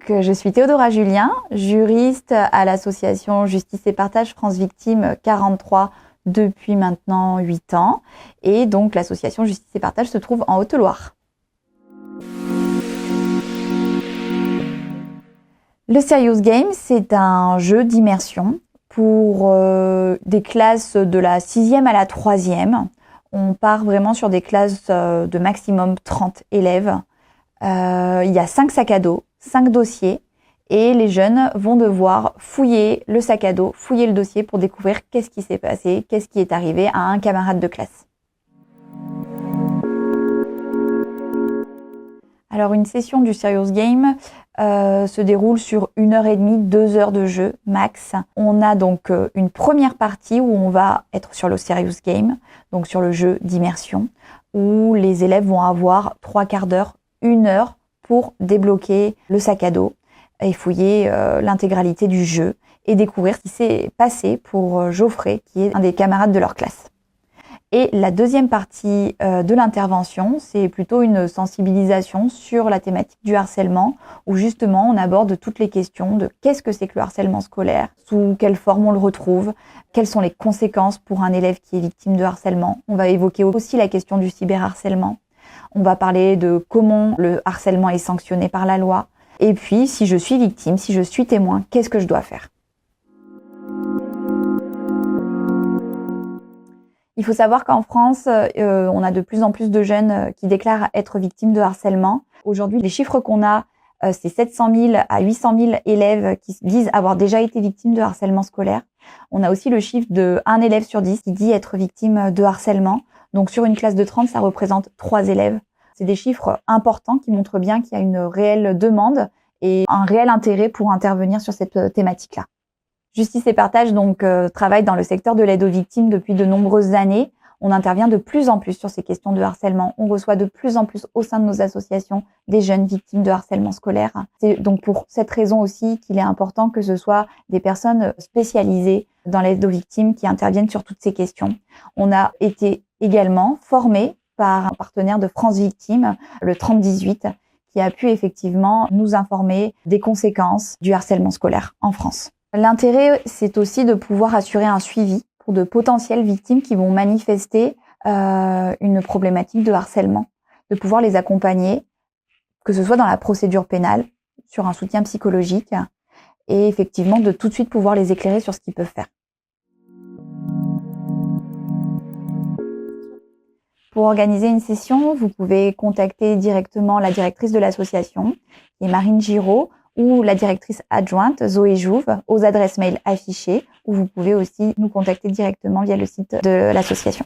Je suis Théodora Julien, juriste à l'association Justice et Partage France Victimes 43 depuis maintenant 8 ans. Et donc l'association Justice et Partage se trouve en Haute-Loire. Le Serious Game, c'est un jeu d'immersion pour des classes de la 6e à la 3e. On part vraiment sur des classes de maximum 30 élèves. Il y a 5 sacs à dos, 5 dossiers et les jeunes vont devoir fouiller le sac à dos, fouiller le dossier pour découvrir qu'est-ce qui s'est passé, qu'est-ce qui est arrivé à un camarade de classe. Alors une session du Serious Game se déroule sur 1h30, 2 heures de jeu max. On a donc une première partie où on va être sur le Serious Game, donc sur le jeu d'immersion, où les élèves vont avoir 3 quarts d'heure, 1 heure pour débloquer le sac à dos et fouiller l'intégralité du jeu et découvrir ce qui s'est passé pour Geoffrey, qui est un des camarades de leur classe. Et la deuxième partie de l'intervention, c'est plutôt une sensibilisation sur la thématique du harcèlement, où justement on aborde toutes les questions de qu'est-ce que c'est que le harcèlement scolaire, sous quelle forme on le retrouve, quelles sont les conséquences pour un élève qui est victime de harcèlement. On va évoquer aussi la question du cyberharcèlement. On va parler de comment le harcèlement est sanctionné par la loi. Et puis, si je suis victime, si je suis témoin, qu'est-ce que je dois faire ? Il faut savoir qu'en France, on a de plus en plus de jeunes qui déclarent être victimes de harcèlement. Aujourd'hui, les chiffres qu'on a, c'est 700 000 à 800 000 élèves qui disent avoir déjà été victimes de harcèlement scolaire. On a aussi le chiffre de 1 élève sur 10 qui dit être victime de harcèlement. Donc sur une classe de 30, ça représente 3 élèves. C'est des chiffres importants qui montrent bien qu'il y a une réelle demande et un réel intérêt pour intervenir sur cette thématique-là. Justice et Partage travaille dans le secteur de l'aide aux victimes depuis de nombreuses années. On intervient de plus en plus sur ces questions de harcèlement. On reçoit de plus en plus au sein de nos associations des jeunes victimes de harcèlement scolaire. C'est donc pour cette raison aussi qu'il est important que ce soit des personnes spécialisées dans l'aide aux victimes qui interviennent sur toutes ces questions. On a été également formés par un partenaire de France Victimes, le 3018, qui a pu effectivement nous informer des conséquences du harcèlement scolaire en France. L'intérêt, c'est aussi de pouvoir assurer un suivi pour de potentielles victimes qui vont manifester une problématique de harcèlement, de pouvoir les accompagner, que ce soit dans la procédure pénale, sur un soutien psychologique, et effectivement de tout de suite pouvoir les éclairer sur ce qu'ils peuvent faire. Pour organiser une session, vous pouvez contacter directement la directrice de l'association, qui est Marine Giraud, ou la directrice adjointe Zoé Jouve aux adresses mail affichées, ou vous pouvez aussi nous contacter directement via le site de l'association.